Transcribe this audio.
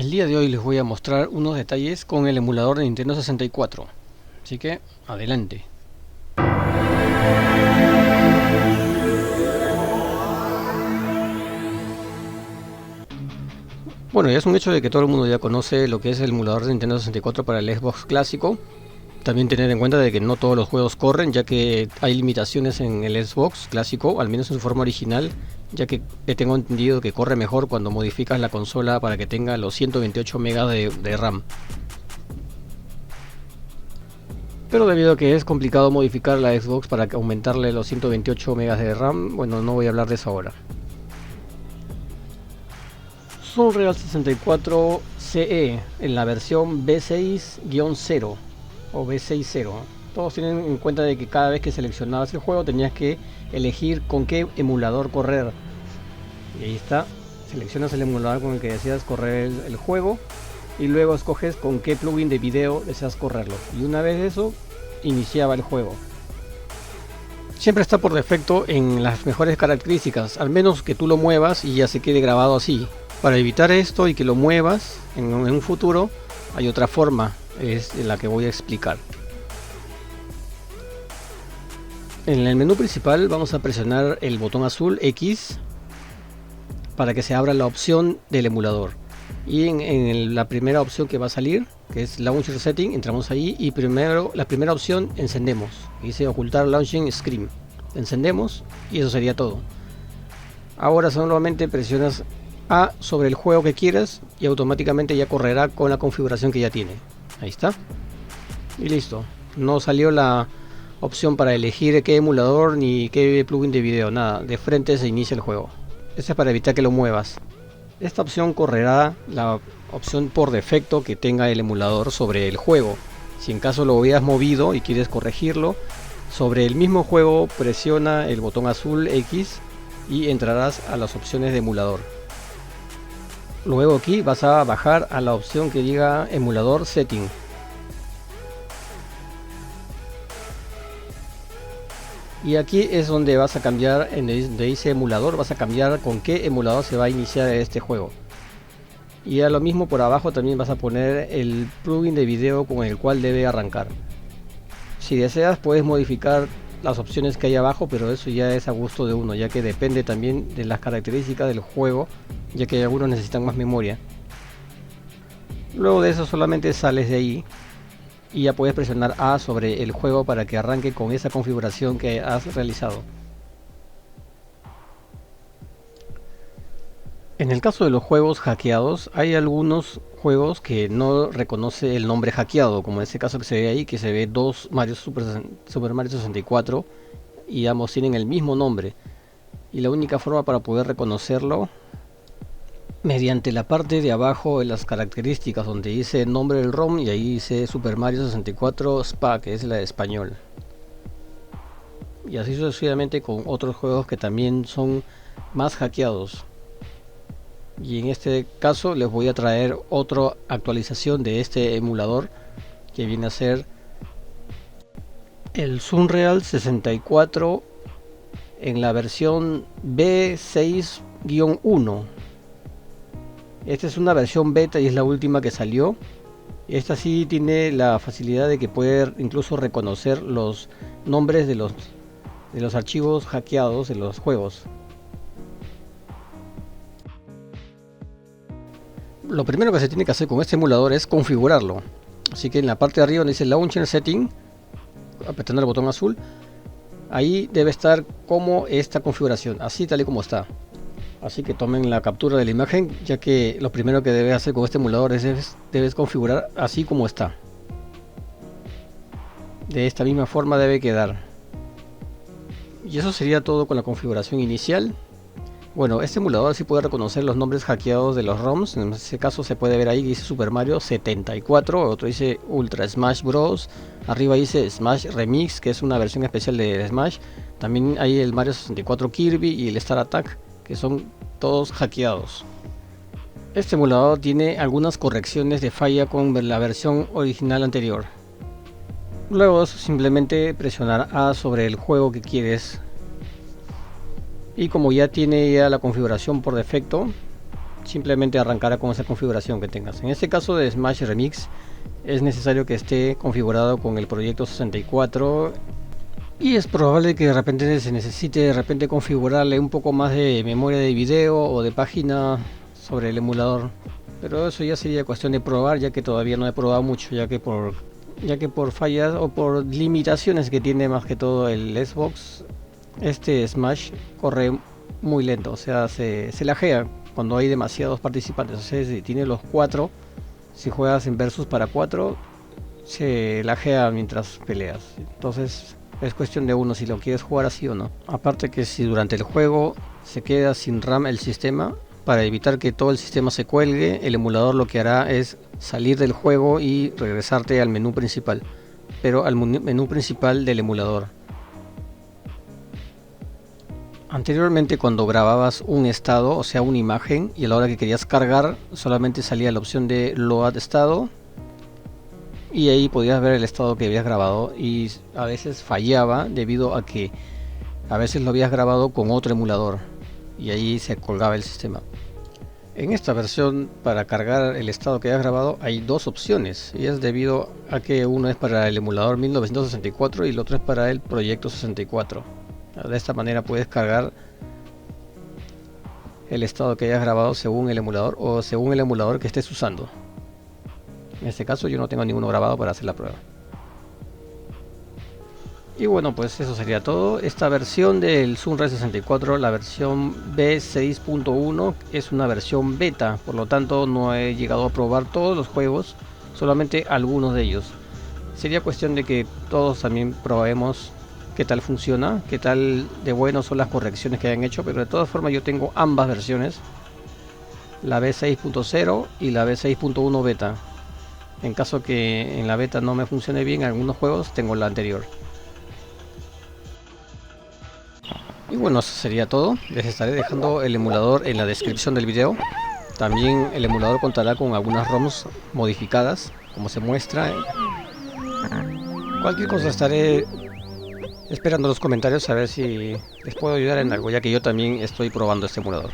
El día de hoy les voy a mostrar unos detalles con el emulador de Nintendo 64, así que adelante. Bueno, ya es un hecho de que todo el mundo ya conoce lo que es el emulador de Nintendo 64 para el Xbox clásico. También tener en cuenta de que no todos los juegos corren, ya que hay limitaciones en el Xbox clásico, al menos en su forma original, ya que tengo entendido que corre mejor cuando modificas la consola para que tenga los 128 MB de RAM. Pero debido a que es complicado modificar la Xbox para aumentarle los 128 MB de RAM, bueno, no voy a hablar de eso ahora. Sunreal 64 CE en la versión B6-0 o B60. Todos tienen en cuenta de que cada vez que seleccionabas el juego tenías que elegir con qué emulador correr. Y ahí está, seleccionas el emulador con el que deseas correr el juego y luego escoges con qué plugin de video deseas correrlo. Y una vez eso, iniciaba el juego. Siempre está por defecto en las mejores características, al menos que tú lo muevas y ya se quede grabado así. Para evitar esto y que lo muevas en un futuro, hay otra forma, es la que voy a explicar. En el menú principal vamos a presionar el botón azul X para que se abra la opción del emulador. Y en la primera opción que va a salir, que es Launcher Setting, entramos ahí y primero la primera opción encendemos. Dice ocultar Launching Screen. Encendemos y eso sería todo. Ahora solamente presionas A sobre el juego que quieras y automáticamente ya correrá con la configuración que ya tiene. Ahí está. Y listo. No salió la opción para elegir qué emulador ni qué plugin de video, nada. De frente se inicia el juego. Esto es para evitar que lo muevas. Esta opción correrá la opción por defecto que tenga el emulador sobre el juego. Si en caso lo hubieras movido y quieres corregirlo, sobre el mismo juego presiona el botón azul X y entrarás a las opciones de emulador. Luego aquí vas a bajar a la opción que diga emulador setting. Y aquí es donde vas a cambiar, donde dice emulador, vas a cambiar con qué emulador se va a iniciar este juego. Y a lo mismo por abajo también vas a poner el plugin de video con el cual debe arrancar. Si deseas puedes modificar las opciones que hay abajo, pero eso ya es a gusto de uno, ya que depende también de las características del juego, ya que algunos necesitan más memoria. Luego de eso solamente sales de ahí y ya puedes presionar A sobre el juego para que arranque con esa configuración que has realizado. En el caso de los juegos hackeados, hay algunos juegos que no reconoce el nombre hackeado, como en este caso que se ve ahí, que se ve dos Super Mario 64 y ambos tienen el mismo nombre. Y la única forma para poder reconocerlo, mediante la parte de abajo de las características donde dice el nombre del ROM y ahí dice Super Mario 64 SPA, que es la de español. Y así sucesivamente con otros juegos que también son más hackeados. Y en este caso les voy a traer otra actualización de este emulador que viene a ser el Sunreal 64 en la versión B6-1. Esta es una versión beta y es la última que salió. Esta sí tiene la facilidad de que puede incluso reconocer los nombres de los archivos hackeados de los juegos. Lo primero que se tiene que hacer con este emulador es configurarlo. Así que en la parte de arriba donde dice Launcher Setting, apretando el botón azul, ahí debe estar como esta configuración, así tal y como está. Así que tomen la captura de la imagen, ya que lo primero que debes hacer con este emulador debes configurar así como está. De esta misma forma debe quedar. Y eso sería todo con la configuración inicial. Bueno, este emulador sí puede reconocer los nombres hackeados de los ROMs. En este caso se puede ver ahí que dice Super Mario 74, otro dice Ultra Smash Bros. Arriba dice Smash Remix, que es una versión especial de Smash. También hay el Mario 64 Kirby y el Star Attack, que son todos hackeados. Este emulador tiene algunas correcciones de falla con la versión original anterior. Luego de eso simplemente presionar A sobre el juego que quieres. Y como ya tiene la configuración por defecto, simplemente arrancará con esa configuración que tengas. En este caso de Smash Remix es necesario que esté configurado con el proyecto 64 y es probable que de repente se necesite configurarle un poco más de memoria de video o de página sobre el emulador, pero eso ya sería cuestión de probar, ya que todavía no he probado mucho, ya que por fallas o por limitaciones que tiene más que todo el Xbox, este Smash corre muy lento, o sea, se lagea cuando hay demasiados participantes. O sea, si tiene los 4, si juegas en versus para 4, se lagea mientras peleas. Entonces es cuestión de uno si lo quieres jugar así o no. Aparte que si durante el juego se queda sin RAM el sistema, para evitar que todo el sistema se cuelgue, el emulador lo que hará es salir del juego y regresarte al menú principal, pero al menú principal del emulador. Anteriormente, cuando grababas un estado, o sea una imagen, y a la hora que querías cargar solamente salía la opción de load estado y ahí podías ver el estado que habías grabado, y a veces fallaba debido a que a veces lo habías grabado con otro emulador y ahí se colgaba el sistema. En esta versión, para cargar el estado que hayas grabado, hay dos opciones, y es debido a que uno es para el emulador 1964 y el otro es para el proyecto 64. De esta manera puedes cargar el estado que hayas grabado según el emulador o según el emulador que estés usando. En este caso yo no tengo ninguno grabado para hacer la prueba. Y bueno, pues eso sería todo. Esta versión del Sunrise 64, la versión B6.1, es una versión beta, por lo tanto no he llegado a probar todos los juegos, solamente algunos de ellos. Sería cuestión de que todos también probemos qué tal funciona, qué tal de bueno son las correcciones que hayan hecho, pero de todas formas yo tengo ambas versiones, la B6.0 y la B6.1 beta. En caso que en la beta no me funcione bien en algunos juegos, tengo la anterior. Y bueno, eso sería todo. Les estaré dejando el emulador en la descripción del video. También el emulador contará con algunas ROMs modificadas, como se muestra. Cualquier cosa estaré esperando los comentarios a ver si les puedo ayudar en algo, ya que yo también estoy probando este emulador.